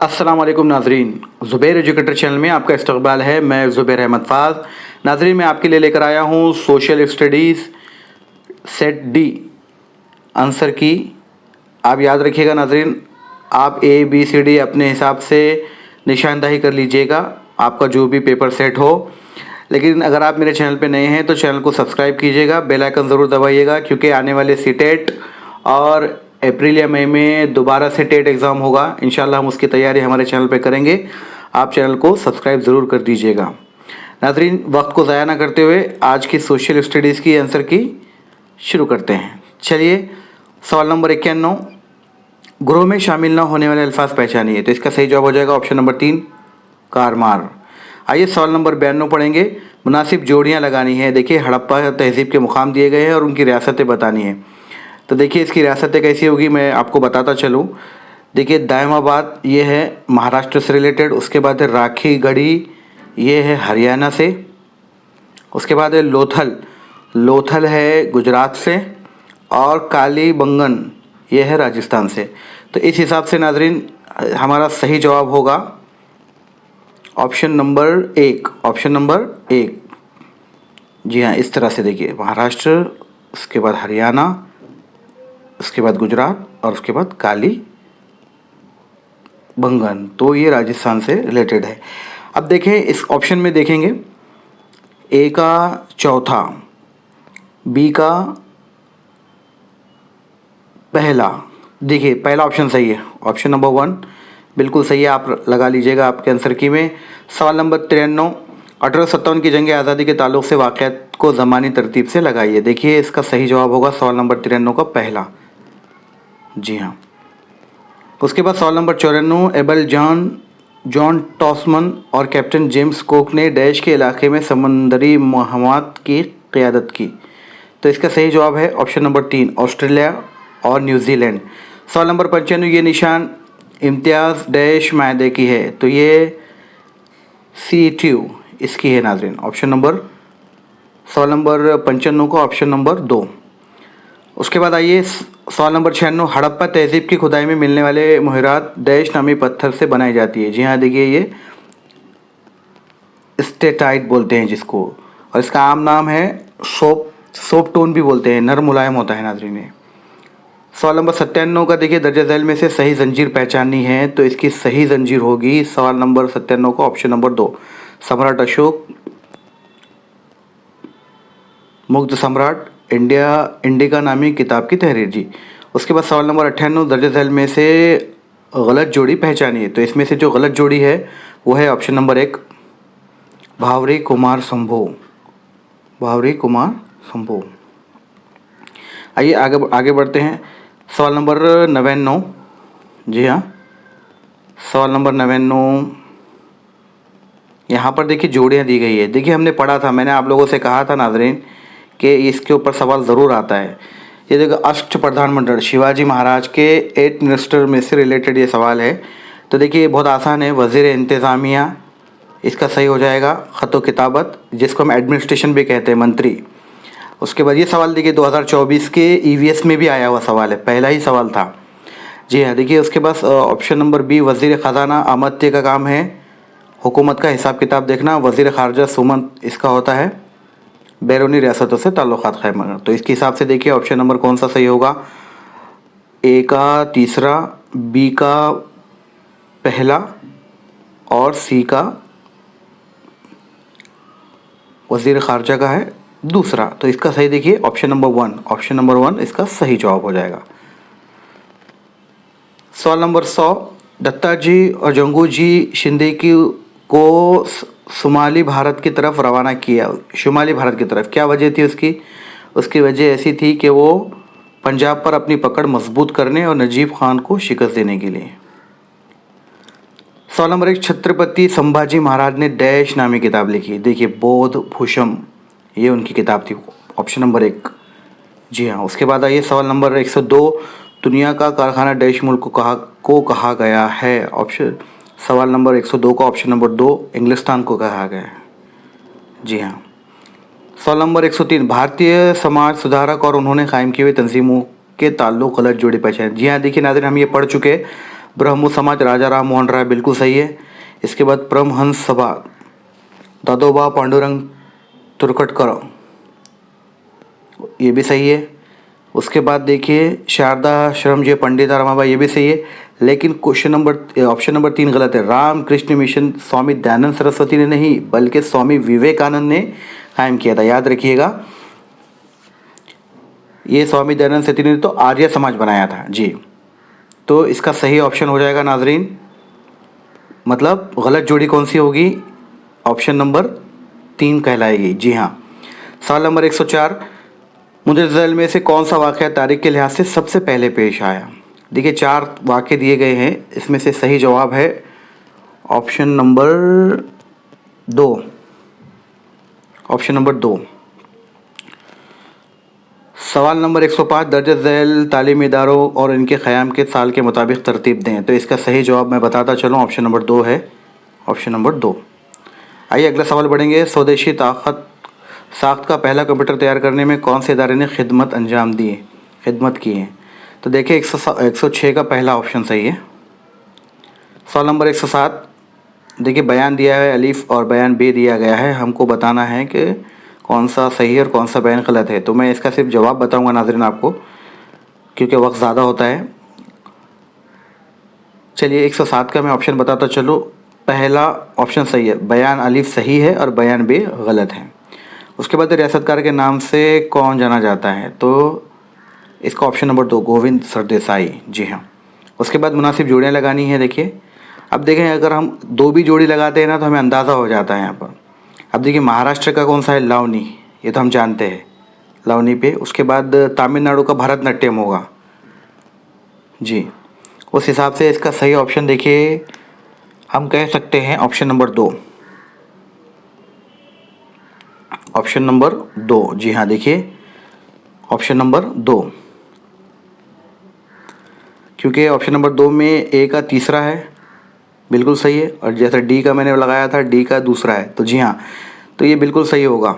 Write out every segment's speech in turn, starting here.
अस्सलाम वालेकुम नाजरीन, ज़ुबैर एजुकेटर चैनल में आपका इस्तकबाल है। मैं ज़ुबैर अहमद फ़ाज़। नाजरीन, मैं आपके लिए लेकर आया हूँ social studies set D answer की। आप याद रखिएगा नाजरीन, आप ए बी सी डी अपने हिसाब से निशानदाही कर लीजिएगा, आपका जो भी पेपर सेट हो। लेकिन अगर आप मेरे चैनल पे नए हैं तो चैनल को सब्सक्राइब कीजिएगा, बेल आइकन ज़रूर दबाइएगा, क्योंकि आने वाले सीटेट और अप्रैल या मई में दोबारा से टेट एग्ज़ाम होगा। इंशाल्लाह हम उसकी तैयारी हमारे चैनल पे करेंगे। आप चैनल को सब्सक्राइब ज़रूर कर दीजिएगा। नाज़रीन, वक्त को ज़ाया ना करते हुए आज की सोशल स्टडीज़ की आंसर की शुरू करते हैं। चलिए, सवाल नंबर 91, ग्रोह में शामिल न होने वाले अल्फाज पहचानिए। तो इसका सही जवाब हो जाएगा ऑप्शन नंबर 3, कारमार। आइए सवाल नंबर 92 पढ़ेंगे। मुनासिब जोड़ियाँ लगानी है। देखिए, हड़प्पा तहज़ीब के मुकाम दिए गए हैं और उनकी रियासतें बतानी है। तो देखिए, इसकी रियासतें कैसी होगी मैं आपको बताता चलूँ। देखिए, दायमाबाद ये है महाराष्ट्र से रिलेटेड, उसके बाद है राखी गढ़ी, ये है हरियाणा से, उसके बाद है लोथल, लोथल है गुजरात से, और कालीबंगन ये है राजस्थान से। तो इस हिसाब से नाजरीन हमारा सही जवाब होगा ऑप्शन नंबर 1, ऑप्शन नंबर 1। जी हाँ, इस तरह से देखिए, महाराष्ट्र, उसके बाद हरियाणा, उसके बाद गुजरात और उसके बाद काली बंगन, तो ये राजस्थान से रिलेटेड है। अब देखें, इस ऑप्शन में देखेंगे, ए का चौथा, बी का पहला। देखिए, पहला ऑप्शन सही है, ऑप्शन नंबर 1 बिल्कुल सही है, आप लगा लीजिएगा आपके आंसर की में। सवाल नंबर 93, 1857 की जंग आज़ादी के ताल्लुक से वाक़यात को ज़मानी तरतीब से लगाइए। देखिए, इसका सही जवाब होगा सवाल नंबर 93 का पहला। जी हाँ। उसके बाद सवाल नंबर 94, एबल जॉन टॉसमन और कैप्टन जेम्स कुक ने डैश के इलाके में समंदरी मुहिमात की क़यादत की। तो इसका सही जवाब है ऑप्शन नंबर 3, ऑस्ट्रेलिया और न्यूजीलैंड। सवाल नंबर 95, ये निशान इम्तियाज़ डैश मायदे की है। तो ये C2 इसकी है नाजरीन, ऑप्शन नंबर, सवाल नंबर 95 का ऑप्शन नंबर 2। उसके बाद आइए सवाल नंबर 96, हड़प्पा तहज़ीब की खुदाई में मिलने वाले मुहरात डैश नामी पत्थर से बनाई जाती है। जी हाँ, देखिए, ये स्टेटाइट बोलते हैं जिसको, और इसका आम नाम है सोपटोन भी बोलते हैं, नरम मुलायम होता है नाजरीन ये। सवाल नंबर 97 का देखिए, दर्ज झैल में से सही जंजीर पहचाननी है। तो इसकी सही जंजीर होगी सवाल नंबर 97 का ऑप्शन नंबर 2, सम्राट अशोक, मुग्ध सम्राट, इंडिका नामी किताब की तहरीर। जी। उसके बाद सवाल नंबर 98, दर्ज झैल में से गलत जोड़ी पहचानिए। तो इसमें से जो गलत जोड़ी है वो है ऑप्शन नंबर 1, भावरी कुमार शंभू, भावरी कुमार शंभू। आइए आगे बढ़ते हैं। सवाल नंबर 99, जी हाँ, सवाल नंबर 99, यहाँ पर देखिए जोड़ियाँ दी गई है। देखिए, हमने पढ़ा था, मैंने आप लोगों से कहा था नाजरीन कि इसके ऊपर सवाल ज़रूर आता है। ये देखो, अष्ट प्रधानमंडल शिवाजी महाराज के 8 मिनिस्टर में से रिलेटेड ये सवाल है। तो देखिए, ये बहुत आसान है, वज़ीर इंतज़ामिया इसका सही हो जाएगा, ख़त किताबत जिसको हम एडमिनिस्ट्रेशन भी कहते हैं, मंत्री। उसके बाद ये सवाल देखिए 2024 के EVS में भी आया हुआ सवाल है, पहला ही सवाल था। जी हाँ, देखिए, उसके बाद ऑप्शन नंबर बी, वज़ीर ख़जाना अमात्य का काम है हुकूमत का हिसाब किताब देखना, वज़ीर ख़ारजा सुमंत इसका होता है बैरूनी रियासतों से ताल्लुक़ात क़ायम करना। तो इसके हिसाब से देखिए ऑप्शन नंबर कौन सा सही होगा, ए का तीसरा, बी का पहला और सी का वज़ीर ख़ारजा का है दूसरा। तो इसका सही देखिए ऑप्शन नंबर 1, ऑप्शन नंबर 1 इसका सही जवाब हो जाएगा। सवाल नंबर 100, दत्ता जी और जंगू जी शिंदे को शुमाली भारत की तरफ रवाना किया। शुमाली भारत की तरफ क्या वजह थी उसकी? उसकी वजह ऐसी थी कि वो पंजाब पर अपनी पकड़ मजबूत करने और नजीब खान को शिकस्त देने के लिए। सवाल नंबर 1, छत्रपति संभाजी महाराज ने डैश नामी किताब लिखी। देखिए, बोध भूषम ये उनकी किताब थी, ऑप्शन नंबर 1। जी हाँ। उसके बाद आइए सवाल नंबर 102, दुनिया का कारखाना डैश मुल्क को कहा गया है। ऑप्शन सवाल नंबर 102 का ऑप्शन नंबर 2, इंग्लिस्तान को कहा गया है। जी हाँ। सवाल नंबर 103, भारतीय समाज सुधारक और उन्होंने कायम किए हुए तंजीमों के ताल्लुक गलत जोड़ी पहचान। जी हाँ, देखिए नाज़रीन, हम ये पढ़ चुके, ब्रह्मो समाज राजा राम मोहन राय, बिल्कुल सही है। इसके बाद परमहंस सभा दादोबा पांडुरंग तुर्कटकर, ये भी सही है। उसके बाद देखिए शारदा आश्रम जो पंडिता रमाबाई, ये भी सही है। लेकिन ऑप्शन नंबर 3 गलत है। रामकृष्ण मिशन स्वामी दयानंद सरस्वती ने नहीं बल्कि स्वामी विवेकानंद ने कायम किया था, याद रखिएगा। ये स्वामी दयानंद सरस्वती ने तो आर्य समाज बनाया था जी। तो इसका सही ऑप्शन हो जाएगा नाजरीन, मतलब गलत जोड़ी कौन सी होगी, ऑप्शन नंबर 3 कहलाएगी। जी हाँ। सवाल नंबर 104, मुंदरजैल में से कौन सा वाक़या तारीख के लिहाज से सबसे पहले पेश आया। देखिए 4 वाक़े दिए गए हैं, इसमें से सही जवाब है ऑप्शन नंबर 2, ऑप्शन नंबर 2। सवाल नंबर 105, दर्ज झैल तालीमी इदारों और इनके क़याम के साल के मुताबिक तरतीब दें। तो इसका सही जवाब मैं बताता चलूँ, ऑप्शन नंबर 2 है, ऑप्शन नंबर 2। आइए अगला सवाल बढ़ेंगे। स्वदेशी साख्त का पहला कंप्यूटर तैयार करने में कौन से इदारे ने खिदमत की है। तो देखिए 106 का पहला ऑप्शन सही है। सवाल नंबर 107, देखिए बयान दिया है अलीफ और बयान बे दिया गया है, हमको बताना है कि कौन सा सही है और कौन सा बयान गलत है। तो मैं इसका सिर्फ जवाब बताऊंगा नाज़रीन आपको, क्योंकि वक्त ज़्यादा होता है। चलिए 107 का मैं ऑप्शन बताता चलो। पहला ऑप्शन सही है, बयान अलीफ सही है और बयान बे गलत है। उसके बाद रियासतकार के नाम से कौन जाना जाता है, तो इसका ऑप्शन नंबर 2 गोविंद सरदेसाई, जी हाँ। उसके बाद मुनासिब जोड़ियाँ लगानी है। देखिए अब देखें, अगर हम 2 भी जोड़ी लगाते हैं ना तो हमें अंदाज़ा हो जाता है यहाँ पर। अब देखिए महाराष्ट्र का कौन सा है, लावनी, ये तो हम जानते हैं, लावनी पे। उसके बाद तमिलनाडु का भरतनाट्यम होगा जी। उस हिसाब से इसका सही ऑप्शन देखिए हम कह सकते हैं ऑप्शन नंबर 2, ऑप्शन नंबर 2। जी हाँ, देखिए ऑप्शन नंबर 2, क्योंकि ऑप्शन नंबर 2 में ए का तीसरा है, बिल्कुल सही है। और जैसा डी का मैंने लगाया था, डी का दूसरा है, तो जी हाँ, तो ये बिल्कुल सही होगा।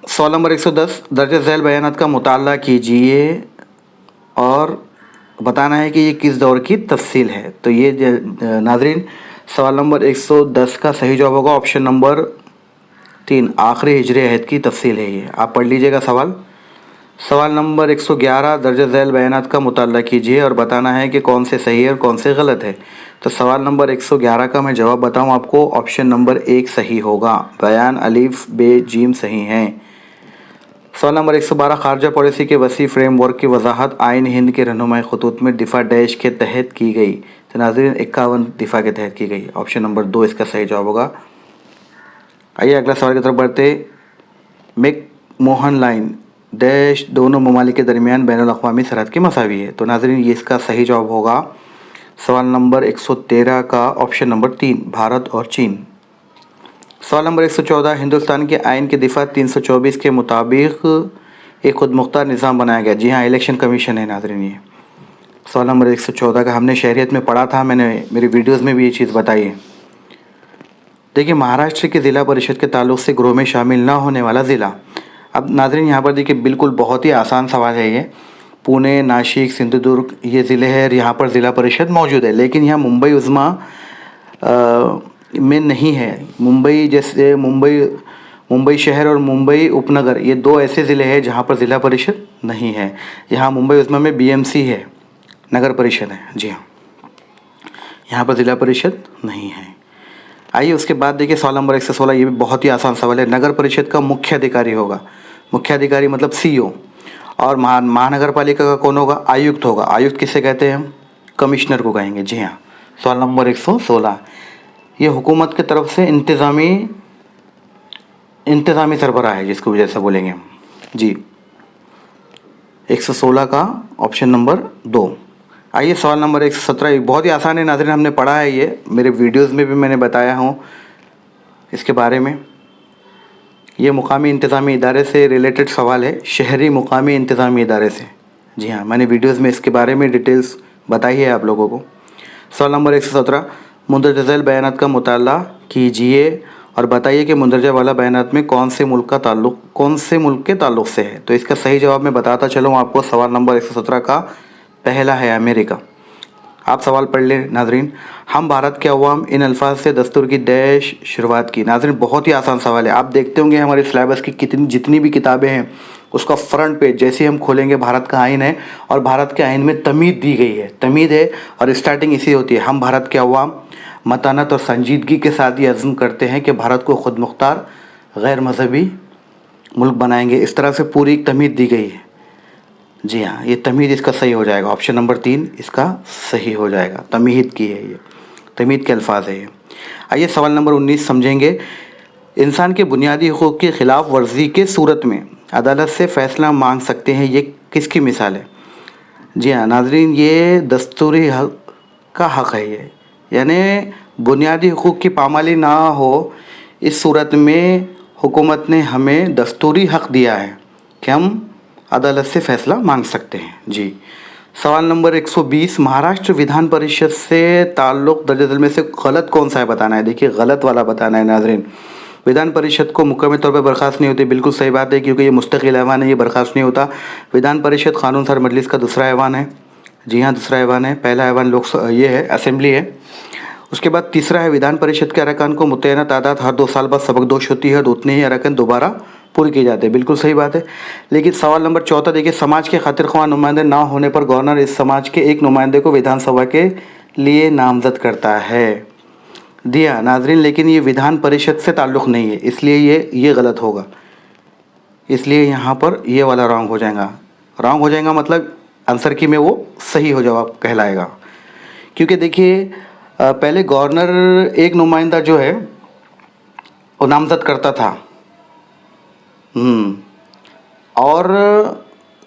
सवाल नंबर 110, दर्ज झैल बयानात का मुताला कीजिए और बताना है कि ये किस दौर की तफसील है। तो ये नाजरीन सवाल नंबर 110 का सही जवाब होगा ऑप्शन नंबर 3, आखिरी हिजरी अहद की तफसील है ये। आप पढ़ लीजिएगा सवाल। सवाल नंबर 111, दर्ज झैल बयानात का मुताला कीजिए और बताना है कि कौन से सही है और कौन से गलत है। तो सवाल नंबर 111 का मैं जवाब बताऊं आपको, ऑप्शन नंबर 1 सही होगा, बयान अलीफ बे जीम सही हैं। सवाल नंबर 112, खारजा पॉलिसी के वसी फ्रेमवर्क की वजाहत आइन हिंद के रहनुमाई खतूत में दिफा डैश के तहत की गई। तो नाज़रीन 51 दिफा के तहत की गई, ऑप्शन नंबर 2 इसका सही जवाब होगा। आइए अगला सवाल की तरफ बढ़ते। मेक मोहन लाइन डैश दोनों ममालिक के दरमियान बैनुल अक़वामी सरहद के मसावी है। तो नाज़रीन ये इसका सही जवाब होगा सवाल नंबर 113 का ऑप्शन नंबर 3, भारत और चीन। सवाल नंबर 114, हिंदुस्तान के आइन के दिफा 324 के मुताबिक एक खुद मुख्तार निज़ाम बनाया गया। जी हाँ, इलेक्शन कमीशन है नाज़रीन ये। सवाल नंबर 114 का हमने शहरियत में पढ़ा था, मैंने मेरी वीडियोज़ में भी ये चीज़ बताई है। देखिए महाराष्ट्र के ज़िला परिषद के ताल्लुक़ से गृह में शामिल ना होने वाला ज़िला। अब नाज़रीन यहाँ पर देखिए बिल्कुल बहुत ही आसान सवाल है ये। पुणे, नासिक, सिंधुदुर्ग ये ज़िले हैं और यहाँ पर ज़िला परिषद मौजूद है, लेकिन यहाँ मुंबई उज़्मा में नहीं है। मुंबई जैसे मुंबई शहर और मुंबई उपनगर ये 2 ऐसे ज़िले हैं जहाँ पर ज़िला परिषद नहीं है। यहाँ मुंबई उज़्मा में BMC है, नगर परिषद है। जी हाँ, यहाँ पर ज़िला परिषद नहीं है। आइए उसके बाद देखिए सवाल नंबर 116, ये भी बहुत ही आसान सवाल है। नगर परिषद का मुख्य अधिकारी होगा, मुख्य अधिकारी मतलब CEO। और महानगर पालिका का कौन होगा, आयुक्त होगा। आयुक्त किसे कहते हैं हम, कमिश्नर को कहेंगे। जी हाँ, सवाल नंबर 116, ये हुकूमत की तरफ से इंतज़ामी सरबराह है, जिसको जैसा बोलेंगे हम। जी 116 का ऑप्शन नंबर 2। आइए सवाल नंबर 117, बहुत ही आसान है नाज़रीन, हमने पढ़ा है ये, मेरे वीडियोज़ में भी मैंने बताया हूँ इसके बारे में। ये मुकामी इंतज़ामी इदारे से रिलेटेड सवाल है, शहरी मुकामी इंतज़ामी इदारे से। जी हाँ, मैंने वीडियोज़ में इसके बारे में डिटेल्स बताई है आप लोगों को। सवाल नंबर 117, मुंदरजा झैल बयानात का मुताला कीजिए और बताइए कि मुंदरजा वाला बयानात में कौन से मुल्क के ताल्लुक़ से है। तो इसका सही जवाब मैं बताता चलूँ आपको, सवाल नंबर 117 का पहला है अमेरिका। आप सवाल पढ़ लें नाजरीन। हम भारत के अवाम इन अल्फाज से दस्तूर की डैश शुरुआत की। नाजरीन बहुत ही आसान सवाल है। आप देखते होंगे हमारे सिलेबस की कितनी जितनी भी किताबें हैं उसका फ्रंट पेज जैसे हम खोलेंगे भारत का आइन है और भारत के आइन में तमीद दी गई है, तमीद है और स्टार्टिंग इसी होती है। हम भारत के अवाम मतानत और संजीदगी के साथ ये अज़्म करते हैं कि भारत को खुद मुख्तार गैर मजहबी मुल्क बनाएंगे। इस तरह से पूरी तमीद दी गई है। जी हाँ, ये तमीद इसका सही हो जाएगा। ऑप्शन नंबर 3 इसका सही हो जाएगा। तमीद की है ये, तमीद के अल्फाज है ये। आइए सवाल नंबर 19 समझेंगे। इंसान के बुनियादी हुकूक़ की ख़िलाफ़ वर्जी के सूरत में अदालत से फ़ैसला मांग सकते हैं, ये किसकी मिसाल है? जी हाँ नाजरीन, ये दस्तूरी हक़ का हक़ है ये, यानी बुनियादी हुकूक़ की पामाली ना हो, इस सूरत में हुकूमत ने हमें दस्तूरी हक़ दिया है कि हम अदालत से फ़ैसला मांग सकते हैं। जी, सवाल नंबर 120, महाराष्ट्र विधान परिषद से ताल्लुक़ दर्ज झेल में से गलत कौन सा है बताना है। देखिए गलत वाला बताना है नाजरीन। विधान परिषद को मुकम्मल तौर पर बर्खास्त नहीं होती, बिल्कुल सही बात है, क्योंकि ये मुस्तकिल ऐवान है, ये बर्खास्त नहीं होता। विधान परिषद कानून सार मजलिस का दूसरा ऐवान है। जी हाँ, दूसरा ऐवान है। पहला ऐवान ये है असेंबली है। उसके बाद तीसरा है विधान परिषद के अरकान को मुतय्यना तादाद हर 2 साल बाद सबकदोश होती है तो उतने ही अरकान दोबारा पूरे किए जाते हैं, बिल्कुल सही बात है। लेकिन सवाल नंबर 14 देखिए, समाज के खातिर ख्वाह नुमाइंदे ना होने पर गवर्नर इस समाज के एक नुमाइंदे को विधानसभा के लिए नामजद करता है। दिया नाजरीन, लेकिन ये विधान परिषद से ताल्लुक़ नहीं है, इसलिए ये गलत होगा। इसलिए यहाँ पर ये वाला रॉन्ग हो जाएगा। रॉन्ग हो जाएगा मतलब आंसर की में वो सही हो जवाब कहलाएगा। क्योंकि देखिए पहले गवर्नर एक नुमाइंदा जो है वो नामजद करता था, और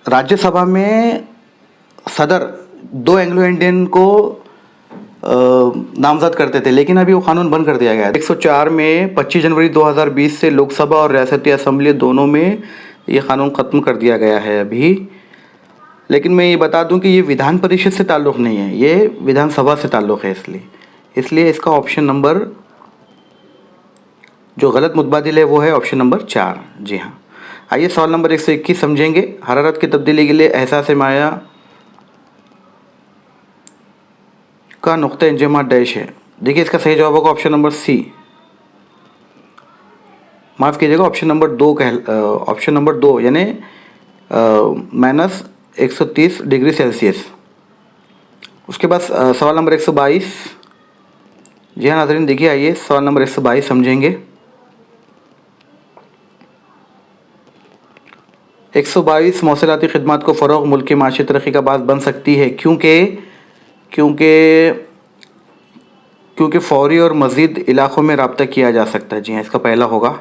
राज्यसभा में सदर 2 एंग्लो इंडियन को नामजद करते थे, लेकिन अभी वो कानून बंद कर दिया गया है। 104 में 25 जनवरी 2020 से लोकसभा और रियासती असम्बली दोनों में ये कानून ख़त्म कर दिया गया है अभी। लेकिन मैं ये बता दूं कि ये विधान परिषद से ताल्लुक़ नहीं है, ये विधानसभा से ताल्लुक़ है। इसलिए इसका ऑप्शन नंबर जो गलत मुतबादिल है वो है ऑप्शन नंबर 4। जी हाँ, आइए सवाल नंबर 121 समझेंगे। हरारत की तब्दीली के लिए एहसास माया का नुक्ता इंजमा डैश है। देखिए इसका सही जवाब होगा ऑप्शन नंबर सी, माफ़ कीजिएगा ऑप्शन नंबर 2 यानी -130 डिग्री सेल्सियस। उसके बाद सवाल नंबर 122। जी हाँ नाज़रीन, देखिए आइए सवाल नंबर 122 समझेंगे। 122 मौसलाती खिदमात को फ़रोग़ मुल्क की माशी तरक्की का बात बन सकती है, क्योंकि फ़ौरी और मज़ीद इलाक़ों में रब्ता किया जा सकता है। जी हाँ, इसका पहला होगा।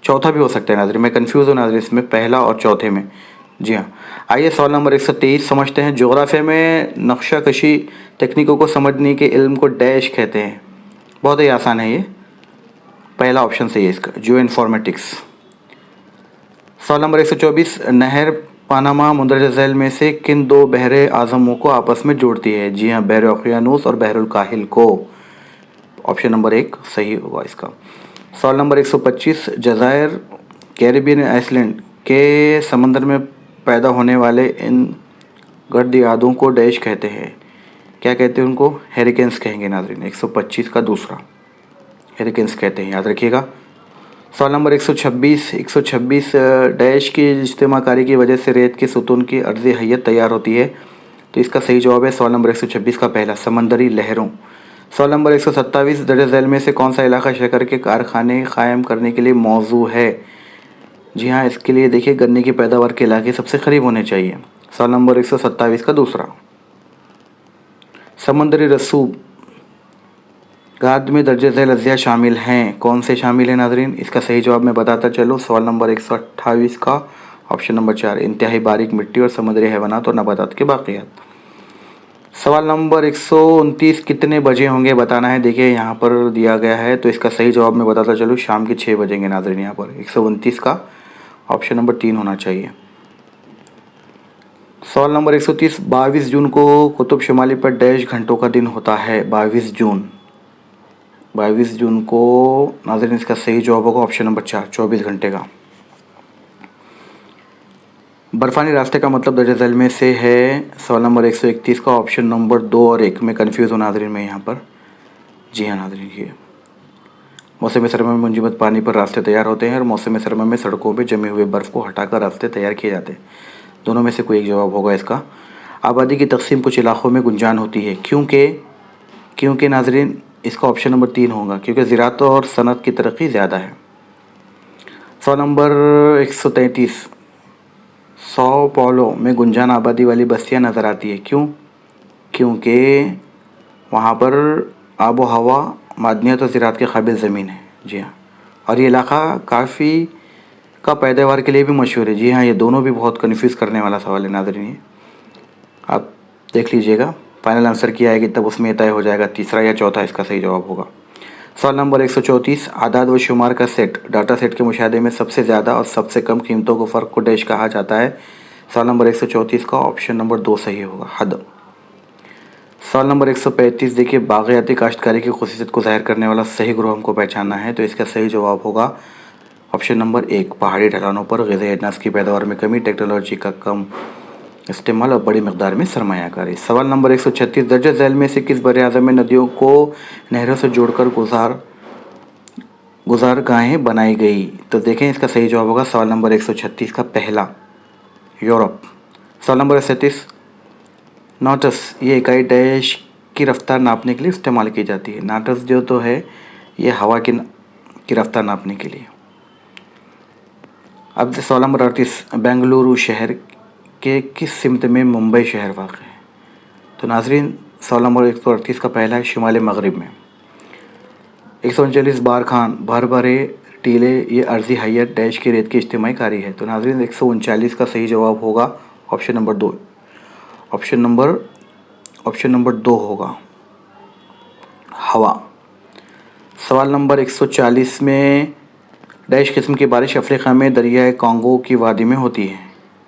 चौथा भी हो सकता है नाज़रीन, मैं कंफ्यूज हूँ नाज़रीन इसमें पहला और चौथे में। जी हाँ, आइए सवाल नंबर 123 समझते हैं। जोग्राफिया में नक्शा कशी तकनीकों को समझने के इल्म को डैश कहते हैं। बहुत ही आसान है ये, पहला ऑप्शन सही है इसका, जियो इन्फॉर्मेटिक्स। सवाल नंबर 124, नहर पानामा मुंदरजा झैल में से किन 2 बहरे आज़मों को आपस में जोड़ती है? जी हाँ, बहर ओकियानूस और बहरुल काहिल को। ऑप्शन नंबर 1 सही होगा इसका। सवाल नंबर 125, जज़ायर कैरिबियन आइसलैंड के समंदर में पैदा होने वाले इन गर्दियादों को डैश कहते हैं। क्या कहते हैं उनको? हेरिकेन्स कहेंगे नाज़रीन। 125 का दूसरा हेरिकेन्स कहते हैं, याद रखिएगा। सवाल नंबर 126 डैश की इज्तिमाकारी की वजह से रेत के सुतून की अर्ज़ी हैयत तैयार होती है, तो इसका सही जवाब है सवाल नंबर 126 का पहला, समंदरी लहरों। सवाल नंबर 127, दर्ज झैल में से कौन सा इलाका शक्कर के कारखाने कायम करने के लिए मौजू है? जी हाँ, इसके लिए देखिए गन्ने की पैदावार के इलाके सबसे करीब होने चाहिए। सवाल नंबर 127 का दूसरा, समंदरी रसूब गाद में दर्ज झैल अज़िया शामिल हैं, कौन से शामिल हैं नाज़रीन? इसका सही जवाब मैं बताता चलूँ, सवाल नंबर 128 का ऑप्शन नंबर 4, इंतहाई बारीक मिट्टी और समुद्री हैवानात और नबातात के बाक़ियात। सवाल नंबर 129, कितने बजे होंगे बताना है। देखिए यहाँ पर दिया गया है, तो इसका सही जवाब मैं बताता चलूँ, शाम के 6 बजेंगे नाज़रीन। यहाँ पर 129 का ऑप्शन नंबर 3 होना चाहिए। सवाल नंबर 130, 22 जून को कुतुब शुमाली पर डैश घंटों का दिन होता है? 22 जून को नाज़रीन इसका सही जवाब होगा ऑप्शन नंबर 4, 24 घंटे का। बर्फ़ानी रास्ते का मतलब दर्ज झैल में से है। सवाल नंबर 131 का ऑप्शन नंबर 2 और 1 में कन्फ्यूज़ हूँ नाज़रीन मैं यहाँ पर। जी हाँ नाज़रीन, ये मौसम सरमा में मुंजिमद पानी पर रास्ते तैयार होते हैं और मौसम सरमा में सड़कों पर जमे हुए बर्फ़ को हटाकर रास्ते तैयार किए जाते हैं। दोनों में से कोई एक जवाब होगा इसका। आबादी की तकसीम कुछ इलाक़ों में गुंजान होती है, क्योंकि नाज़रीन इसका ऑप्शन नंबर 3 होगा, क्योंकि ज़राअत और सनत की तरक्की ज़्यादा है। सवाल नंबर 133, सौ पौलो में गुंजान आबादी वाली बस्तियाँ नज़र आती है, क्योंकि वहाँ पर आबो हवा, मादनियत और ज़राअत के काबिल ज़मीन है। जी हाँ, और ये इलाक़ा काफ़ी का पैदावार के लिए भी मशहूर है। जी हाँ, ये दोनों भी बहुत कन्फ्यूज़ करने वाला सवाल है नाज़रीन, ये आप देख लीजिएगा। फाइनल आंसर किया आएगी तब उसमें तय हो जाएगा तीसरा या चौथा इसका सही जवाब होगा। सवाल नंबर 134, आदाद व शुमार का सेट डाटा सेट के मुशाहदे में सबसे ज़्यादा और सबसे कम कीमतों को फ़र्क को डैश कहा जाता है। सवाल नंबर 134 का ऑप्शन नंबर 2 सही होगा, हद। सवाल नंबर 135, देखिए बाग़याती काश्तकारी की खुसूसियत को ज़ाहिर करने वाला सही ग्रोह हमको पहचानना है, तो इसका सही जवाब होगा ऑप्शन नंबर 1, पहाड़ी ढलानों पर ग़िज़ाई अजनास की पैदावार में कमी, टेक्नोलॉजी का कम इस्तेमाल और बड़ी मकदार में सरमायाकारी। सवाल नंबर 136, दर्ज झैल में से किस बरआज़म में नदियों को नहरों से जोड़कर गुज़ारगाहें बनाई गई? तो देखें इसका सही जवाब होगा सवाल नंबर 136 का पहला, यूरोप। सवाल नंबर 37, नॉटस ये इकाई डैश की रफ्तार नापने के लिए इस्तेमाल की जाती है। नॉटस जो तो है ये हवा की रफ्तार नापने के लिए। अब सवाल नंबर 38, बेंगलुरु शहर के किस सिमत में मुंबई शहर वाक़ है? तो नाज़रीन सवाल नंबर 138 का पहला है शुमाल मगरिब में। 139, बारखान भर भरे टीले ये अर्ज़ी हैयत डैश की रेत की इज्तिमाई कारी है। तो नाज़रीन 139 का सही जवाब होगा ऑप्शन नंबर 2, ऑप्शन नंबर 2 होगा, हवा। सवाल नंबर 140 में डैश किस्म की बारिश अफ्रीका में दरियाए कॉन्गो की वादी में होती है।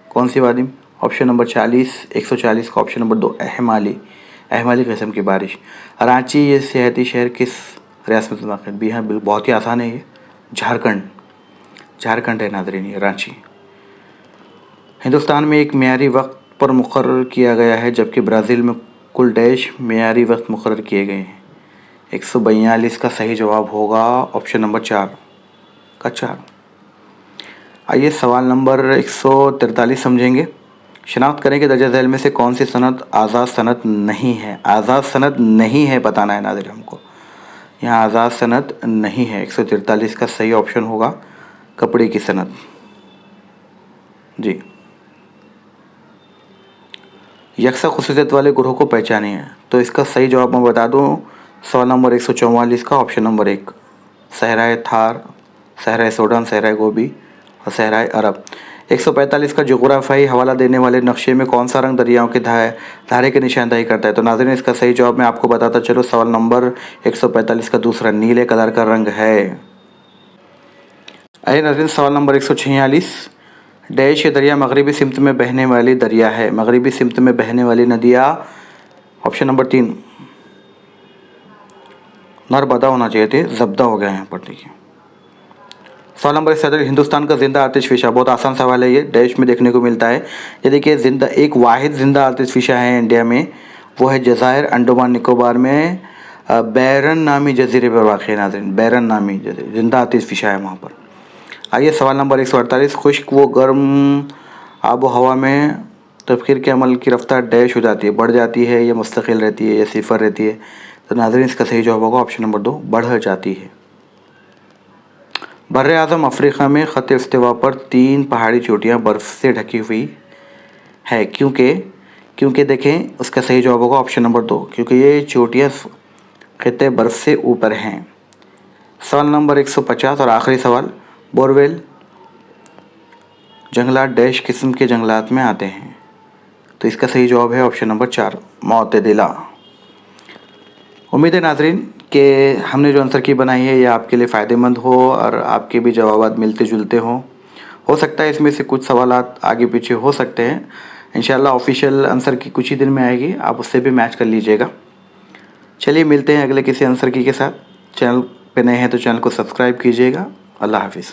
कौन सी वादी? ऑप्शन नंबर 140 का ऑप्शन नंबर 2, अहमाली किस्म की बारिश। रांची ये सियाहती शहर किस रियासत में वाक़ है? भी हाँ, बहुत ही आसान है ये, झारखंड है नाज़रीन ये रांची। हिंदुस्तान में एक मेयारी वक्त पर मुकर्रर किया गया है, जबकि ब्राज़ील में कुल डैश मेयारी वक्त मुकर्रर किए गए हैं। 142 का सही जवाब होगा ऑप्शन नंबर 4 का 4। आइए सवाल नंबर 143 समझेंगे। शनाख्त करें कि दर्ज झैल में से कौन सी सनत आज़ाद सनत नहीं है? आज़ाद सनत नहीं है बताना है नाज़रीन हमको। यहाँ आज़ाद सनत नहीं है। 143 का सही ऑप्शन होगा कपड़े की सनत। जी, यकसा खुसूसियत वाले ग्रोह को पहचानिए, तो इसका सही जवाब मैं बता दूँ सवाल नंबर 144 का ऑप्शन नंबर 1, सहराए थार, सहराए सूडान, सहराए गोबी और सहराए अरब। 145 का जोग्राफियाई हवाला देने वाले नक्शे में कौन सा रंग दरियाओं के धारे की निशानदाही करता है? तो नाज़रीन इसका सही जवाब मैं आपको बताता चलो, सवाल नंबर 145 का दूसरा, नीले कलर का रंग है। आइए नाज़रीन सवाल नंबर 146, डैश ये दरिया मगरबी सिमत में बहने वाली दरिया है। मगरबी सिमत में बहने वाली नदियाँ, ऑप्शन नंबर 3, नर्मदा होना चाहिए थे, ज़ब्दा हो गया यहाँ पर। देखिए सवाल नंबर 7, हिंदुस्तान का जिंदा आतिशफिशा, बहुत आसान सवाल है ये, डैश में देखने को मिलता है। ये देखिए जिंदा एक वाहिद जिंदा आतिशफिशा है इंडिया में, वो है जज़ायर अंडमान निकोबार में बैरन नामी जजीरे पर वाक़ है नाज़रीन। बैरन नामी जिंदा आतिशफिशा है वहाँ पर। आइए सवाल नंबर 148, खुश्क व गर्म आबो हवा में तबखीर के अमल की रफ्तार डैश हो जाती है, बढ़ जाती है या मुस्तकिल रहती है या सिफर रहती है? तो नाज़रीन इसका सही जवाब होगा ऑप्शन नंबर 2, बढ़ जाती है। बर्रे आज़म अफ्रीका में ख़त इस्तिवा पर 3 पहाड़ी चोटियाँ बर्फ़ से ढकी हुई है, क्योंकि देखें उसका सही जवाब होगा ऑप्शन नंबर 2, क्योंकि ये चोटियाँ ख़िते बर्फ़ से ऊपर हैं। सवाल नंबर 150 और आखिरी सवाल, बोरवेल जंगलात डैश किस्म के जंगलात में आते हैं? तो इसका सही जवाब है ऑप्शन नंबर 4, मोतदिला। उम्मीद है नाज़रीन कि हमने जो आंसर की बनाई है ये आपके लिए फ़ायदेमंद हो और आपके भी जवाब मिलते जुलते हों। हो सकता है इसमें से कुछ सवालात आगे पीछे हो सकते हैं। इंशाल्लाह ऑफिशियल आंसर की कुछ ही दिन में आएगी, आप उससे भी मैच कर लीजिएगा। चलिए मिलते हैं अगले किसी आंसर की के साथ। चैनल पे नए हैं तो चैनल को सब्सक्राइब कीजिएगा। अल्लाह हाफिज़।